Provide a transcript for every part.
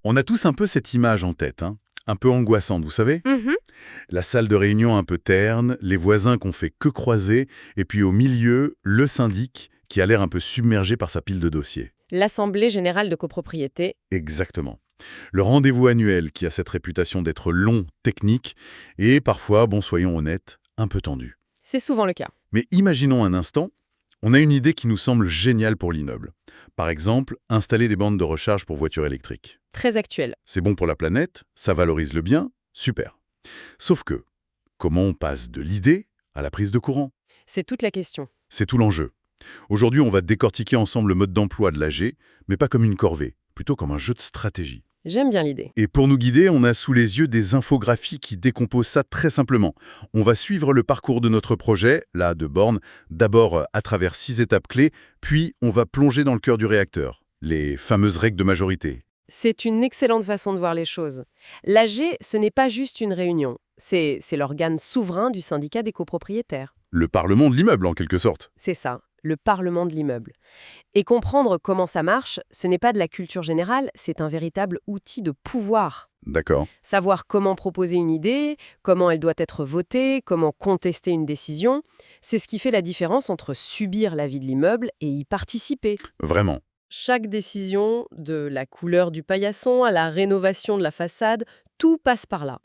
On a tous un peu cette image en tête, hein, un peu angoissante, vous savez? Mhm. La salle de réunion un peu terne, les voisins qu'on fait que croiser, et puis au milieu, le syndic qui a l'air un peu submergé par sa pile de dossiers. L'Assemblée générale de copropriété. Exactement. Le rendez-vous annuel qui a cette réputation d'être long, technique, et parfois, bon soyons honnêtes, un peu tendu. C'est souvent le cas. Mais imaginons un instant, on a une idée qui nous semble géniale pour l'immeuble. Par exemple, installer des bornes de recharge pour voitures électriques. Très actuel. C'est bon pour la planète, ça valorise le bien, super. Sauf que, comment on passe de l'idée à la prise de courant? C'est toute la question. C'est tout l'enjeu. Aujourd'hui, on va décortiquer ensemble le mode d'emploi de l'AG, mais pas comme une corvée, plutôt comme un jeu de stratégie. J'aime bien l'idée. Et pour nous guider, on a sous les yeux des infographies qui décomposent ça très simplement. On va suivre le parcours de notre projet, là, de borne, d'abord à travers 6 étapes clés, puis on va plonger dans le cœur du réacteur, les fameuses règles de majorité. C'est une excellente façon de voir les choses. L'AG, ce n'est pas juste une réunion. C'est l'organe souverain du syndicat des copropriétaires. Le parlement de l'immeuble, en quelque sorte. C'est ça, le parlement de l'immeuble. Et comprendre comment ça marche, ce n'est pas de la culture générale, c'est un véritable outil de pouvoir. D'accord. Savoir comment proposer une idée, comment elle doit être votée, comment contester une décision, c'est ce qui fait la différence entre subir la vie de l'immeuble et y participer. Vraiment. Chaque décision, de la couleur du paillasson à la rénovation de la façade, tout passe par là.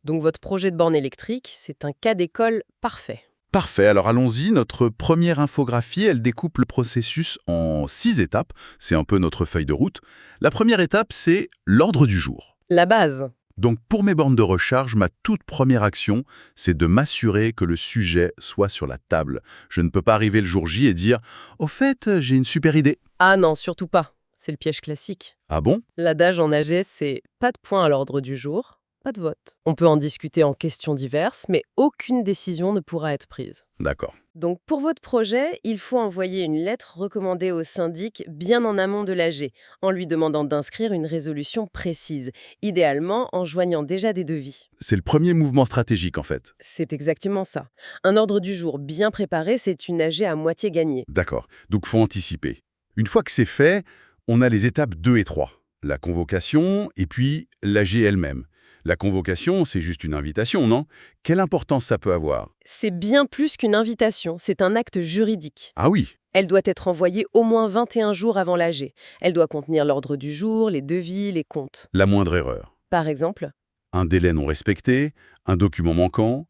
Donc votre projet de borne électrique, c'est un cas d'école parfait. Parfait, alors allons-y. Notre première infographie, elle découpe le processus en 6 étapes. C'est un peu notre feuille de route. La première étape, c'est l'ordre du jour. La base. Donc pour mes bornes de recharge, ma toute première action, c'est de m'assurer que le sujet soit sur la table. Je ne peux pas arriver le jour J et dire « Au fait, j'ai une super idée Ah non, surtout pas. C'est le piège classique. ». Ah bon? L'adage en AG, c'est pas de point à l'ordre du jour, pas de vote. On peut en discuter en questions diverses, mais aucune décision ne pourra être prise. D'accord. Donc pour votre projet, il faut envoyer une lettre recommandée au syndic bien en amont de l'AG, en lui demandant d'inscrire une résolution précise, idéalement en joignant déjà des devis. C'est le premier mouvement stratégique en fait. C'est exactement ça. Un ordre du jour bien préparé, c'est une AG à moitié gagnée. D'accord. Donc faut anticiper. Une fois que c'est fait, on a les étapes 2 et 3. La convocation et puis l'AG elle-même. La convocation, c'est juste une invitation, non? Quelle importance ça peut avoir? C'est bien plus qu'une invitation, c'est un acte juridique. Ah oui, Elle doit être envoyée au moins 21 jours avant l'AG. Elle doit contenir l'ordre du jour, les devis, les comptes. la moindre erreur. Par exemple, Un délai non respecté, un document manquant,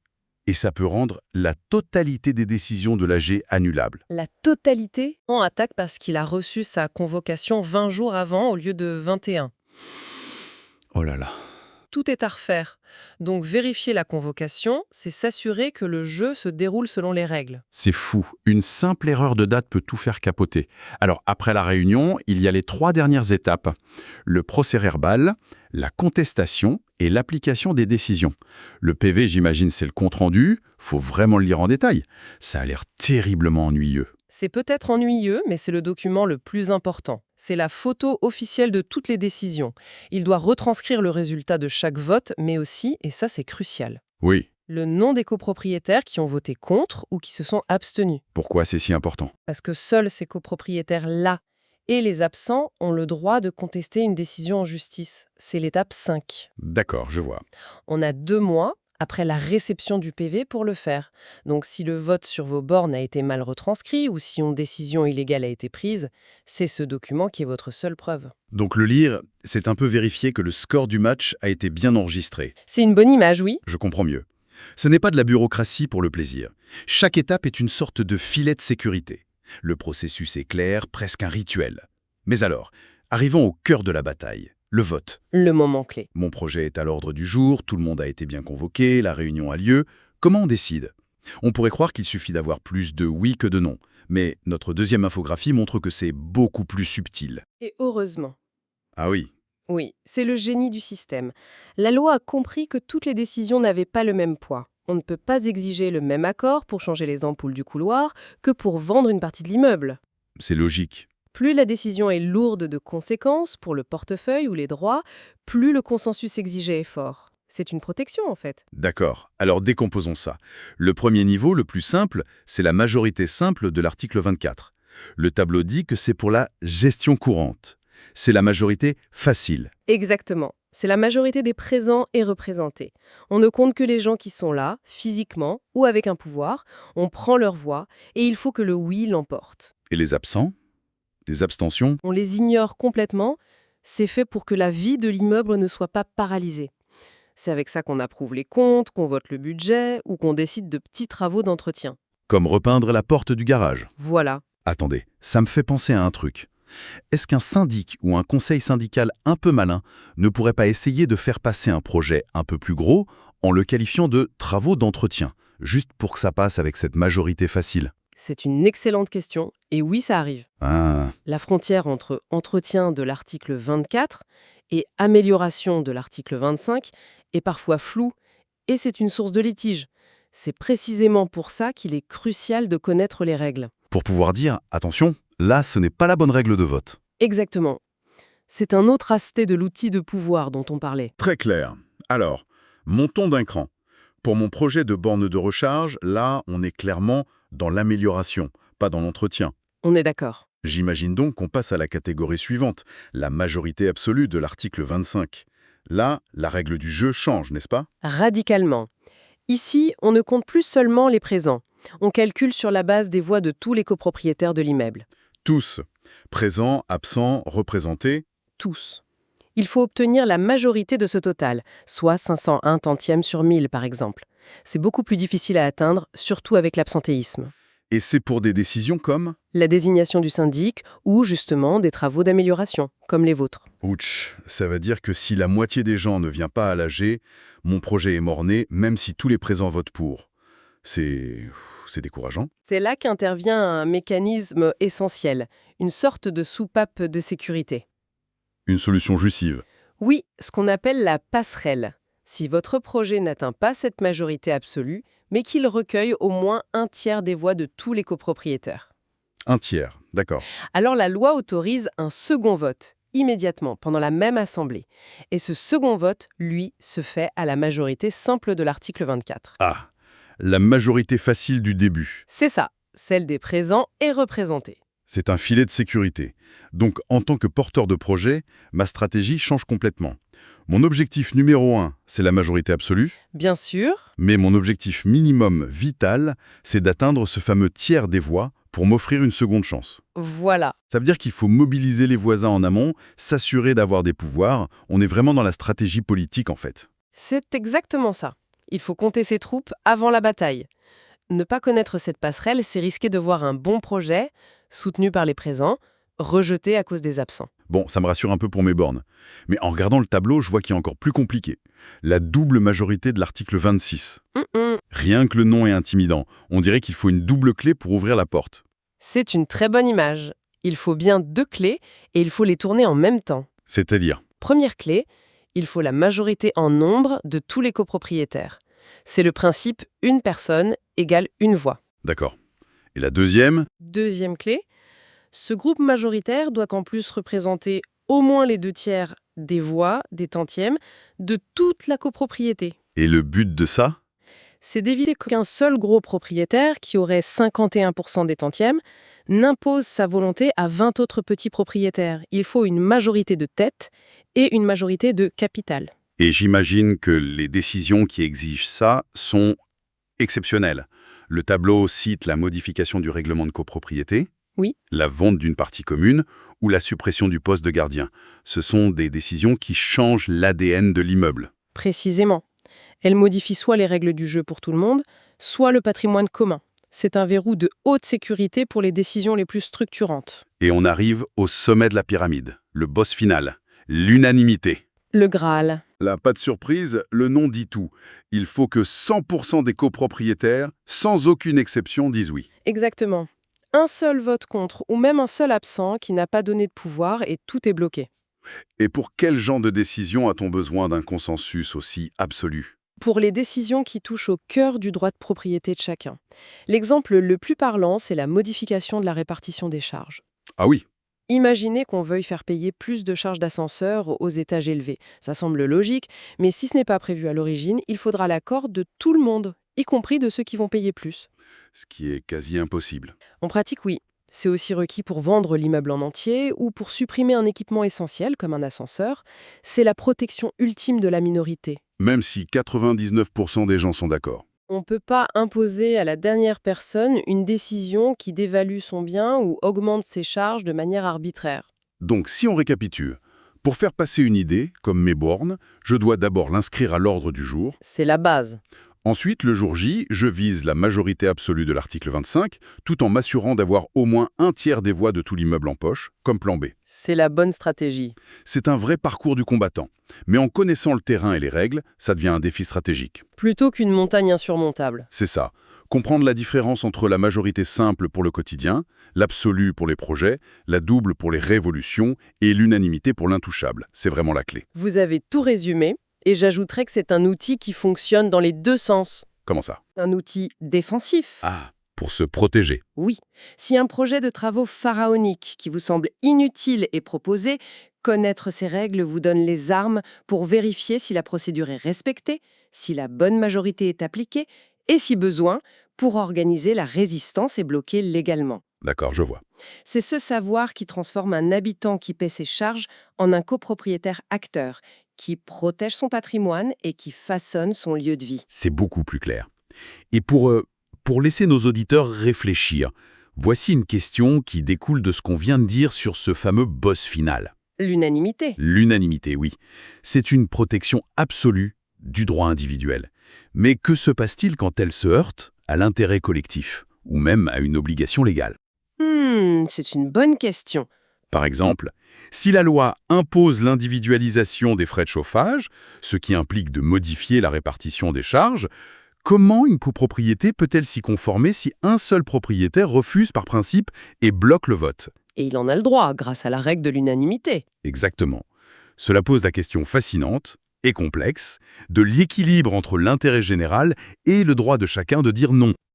et ça peut rendre la totalité des décisions de l'AG annulables. la totalité en attaque parce qu'il a reçu sa convocation 20 jours avant au lieu de 21. Oh là là. Tout est à refaire. Donc vérifier la convocation, c'est s'assurer que le jeu se déroule selon les règles. C'est fou. Une simple erreur de date peut tout faire capoter. Alors, après la réunion, il y a les 3 dernières étapes. Le procès-verbal, la contestation et l'application des décisions. Le PV, j'imagine, c'est le compte-rendu. Faut vraiment le lire en détail. Ça a l'air terriblement ennuyeux. C'est peut-être ennuyeux, mais c'est le document le plus important. C'est la photo officielle de toutes les décisions. Il doit retranscrire le résultat de chaque vote, mais aussi, et ça c'est crucial, Oui. le nom des copropriétaires qui ont voté contre ou qui se sont abstenus. Pourquoi c'est si important? Parce que seuls ces copropriétaires-là et les absents ont le droit de contester une décision en justice. C'est l'étape 5. D'accord, je vois. On a 2 mois après la réception du PV pour le faire. Donc si le vote sur vos bornes a été mal retranscrit ou si une décision illégale a été prise, c'est ce document qui est votre seule preuve. Donc le lire, c'est un peu vérifier que le score du match a été bien enregistré. C'est une bonne image, oui. Je comprends mieux. Ce n'est pas de la bureaucratie pour le plaisir. Chaque étape est une sorte de filet de sécurité. Le processus est clair, presque un rituel. Mais alors, arrivons au cœur de la bataille, le vote. Le moment clé. Mon projet est à l'ordre du jour, tout le monde a été bien convoqué, la réunion a lieu. Comment on décide? On pourrait croire qu'il suffit d'avoir plus de oui que de non. Mais notre deuxième infographie montre que c'est beaucoup plus subtil. Et heureusement. Ah oui, Oui, c'est le génie du système. La loi a compris que toutes les décisions n'avaient pas le même poids. On ne peut pas exiger le même accord pour changer les ampoules du couloir que pour vendre une partie de l'immeuble. c'est logique. Plus la décision est lourde de conséquences pour le portefeuille ou les droits, plus le consensus exigé est fort. C'est une protection en fait. D'accord, alors décomposons ça. Le premier niveau, le plus simple, c'est la majorité simple de l'article 24. Le tableau dit que c'est pour la gestion courante. C'est la majorité facile. Exactement. C'est la majorité des présents est représentée. On ne compte que les gens qui sont là, physiquement ou avec un pouvoir, on prend leur voix et il faut que le oui l'emporte. Et les absents? Les abstentions? On les ignore complètement, c'est fait pour que la vie de l'immeuble ne soit pas paralysée. C'est avec ça qu'on approuve les comptes, qu'on vote le budget ou qu'on décide de petits travaux d'entretien. Comme repeindre la porte du garage. Voilà. Attendez, ça me fait penser à un truc. Est-ce qu'un syndic ou un conseil syndical un peu malin ne pourrait pas essayer de faire passer un projet un peu plus gros en le qualifiant de travaux d'entretien, juste pour que ça passe avec cette majorité facile? C'est une excellente question, et oui, ça arrive. Ah, La frontière entre entretien de l'article 24 et amélioration de l'article 25 est parfois floue, et c'est une source de litige. C'est précisément pour ça qu'il est crucial de connaître les règles. pour pouvoir dire, attention, là ce n'est pas la bonne règle de vote. Exactement. C'est un autre aspect de l'outil de pouvoir dont on parlait. Très clair. Alors, montons d'un cran. Pour mon projet de borne de recharge, là, on est clairement dans l'amélioration, pas dans l'entretien. On est d'accord. J'imagine donc qu'on passe à la catégorie suivante, la majorité absolue de l'article 25. Là, la règle du jeu change, n'est-ce pas? Radicalement. Ici, on ne compte plus seulement les présents. On calcule sur la base des voix de tous les copropriétaires de l'immeuble. Tous, présents, absents, représentés. Tous. Il faut obtenir la majorité de ce total, soit 501 tantièmes sur 1000 par exemple. C'est beaucoup plus difficile à atteindre, surtout avec l'absentéisme. Et c'est pour des décisions comme... La désignation du syndic ou justement des travaux d'amélioration, comme les vôtres. Ouch, ça veut dire que si la moitié des gens ne vient pas à l'AG, mon projet est mort-né, même si tous les présents votent pour. C'est décourageant. C'est là qu'intervient un mécanisme essentiel, une sorte de soupape de sécurité. Une solution jussive. Oui, ce qu'on appelle la passerelle. Si votre projet n'atteint pas cette majorité absolue, mais qu'il recueille au moins un tiers des voix de tous les copropriétaires. Un tiers, d'accord. Alors la loi autorise un second vote, immédiatement, pendant la même assemblée. Et ce second vote, lui, se fait à la majorité simple de l'article 24. Ah, la majorité facile du début. C'est ça, celle des présents est représentée. C'est un filet de sécurité. Donc, en tant que porteur de projet, ma stratégie change complètement. Mon objectif numéro 1, c'est la majorité absolue, Bien sûr, mais mon objectif minimum vital, c'est d'atteindre ce fameux tiers des voix pour m'offrir une seconde chance. voilà. Ça veut dire qu'il faut mobiliser les voisins en amont, s'assurer d'avoir des pouvoirs. On est vraiment dans la stratégie politique, en fait. C'est exactement ça. Il faut compter ses troupes avant la bataille. Ne pas connaître cette passerelle, c'est risquer de voir un bon projet, soutenu par les présents, rejeté à cause des absents. Bon, ça me rassure un peu pour mes bornes. Mais en regardant le tableau, je vois qu'il est encore plus compliqué. La double majorité de l'article 26. Rien que le nom est intimidant. On dirait qu'il faut une double clé pour ouvrir la porte. C'est une très bonne image. Il faut bien 2 clés et il faut les tourner en même temps. C'est-à-dire, Première clé, il faut la majorité en nombre de tous les copropriétaires. C'est le principe une personne égale une voix. d'accord. Et la deuxième, Deuxième clé, ce groupe majoritaire doit en plus représenter au moins les 2 tiers des voix, des tantièmes, de toute la copropriété. et le but de ça, C'est d'éviter qu'un seul gros propriétaire, qui aurait 51% des tantièmes, n'impose sa volonté à 20 autres petits propriétaires. Il faut une majorité de tête et une majorité de capital. Et j'imagine que les décisions qui exigent ça sont exceptionnelles. Le tableau cite la modification du règlement de copropriété, Oui. la vente d'une partie commune ou la suppression du poste de gardien. Ce sont des décisions qui changent l'ADN de l'immeuble. Précisément. Elle modifie soit les règles du jeu pour tout le monde, soit le patrimoine commun. C'est un verrou de haute sécurité pour les décisions les plus structurantes. Et on arrive au sommet de la pyramide, le boss final, l'unanimité. Le Graal. là, pas de surprise, le nom dit tout. Il faut que 100% des copropriétaires, sans aucune exception, disent oui. Exactement. Un seul vote contre ou même un seul absent qui n'a pas donné de pouvoir et tout est bloqué. Et pour quel genre de décision a-t-on besoin d'un consensus aussi absolu ? Pour les décisions qui touchent au cœur du droit de propriété de chacun. L'exemple le plus parlant, c'est la modification de la répartition des charges. Ah oui, Imaginez qu'on veuille faire payer plus de charges d'ascenseur aux étages élevés. Ça semble logique, mais si ce n'est pas prévu à l'origine, il faudra l'accord de tout le monde, y compris de ceux qui vont payer plus. ce qui est quasi impossible. En pratique, oui. C'est aussi requis pour vendre l'immeuble en entier ou pour supprimer un équipement essentiel comme un ascenseur. C'est la protection ultime de la minorité. Même si 99% des gens sont d'accord. On ne peut pas imposer à la dernière personne une décision qui dévalue son bien ou augmente ses charges de manière arbitraire. Donc, si on récapitule, pour faire passer une idée, comme mes bornes, je dois d'abord l'inscrire à l'ordre du jour. C'est la base. Ensuite, le jour J, je vise la majorité absolue de l'article 25, tout en m'assurant d'avoir au moins un tiers des voix de tout l'immeuble en poche, comme plan B. C'est la bonne stratégie. C'est un vrai parcours du combattant. Mais en connaissant le terrain et les règles, ça devient un défi stratégique. Plutôt qu'une montagne insurmontable. C'est ça. Comprendre la différence entre la majorité simple pour le quotidien, l'absolu pour les projets, la double pour les révolutions et l'unanimité pour l'intouchable. C'est vraiment la clé. Vous avez tout résumé, et j'ajouterais que c'est un outil qui fonctionne dans les deux sens. Comment ça? Un outil défensif. Ah, pour se protéger. Oui. Si un projet de travaux pharaonique qui vous semble inutile est proposé, connaître ces règles vous donne les armes pour vérifier si la procédure est respectée, si la bonne majorité est appliquée, et si besoin, pour organiser la résistance et bloquer légalement. D'accord, je vois. C'est ce savoir qui transforme un habitant qui paie ses charges en un copropriétaire acteur, qui protège son patrimoine et qui façonne son lieu de vie. C'est beaucoup plus clair. Et pour laisser nos auditeurs réfléchir, voici une question qui découle de ce qu'on vient de dire sur ce fameux boss final. L'unanimité. L'unanimité, oui. C'est une protection absolue du droit individuel. Mais que se passe-t-il quand elle se heurte à l'intérêt collectif, ou même à une obligation légale? C'est une bonne question. Par exemple, si la loi impose l'individualisation des frais de chauffage, ce qui implique de modifier la répartition des charges, comment une copropriété peut-elle s'y conformer si un seul propriétaire refuse par principe et bloque le vote? Et il en a le droit, grâce à la règle de l'unanimité. Exactement. Cela pose la question fascinante et complexe de l'équilibre entre l'intérêt général et le droit de chacun de dire non.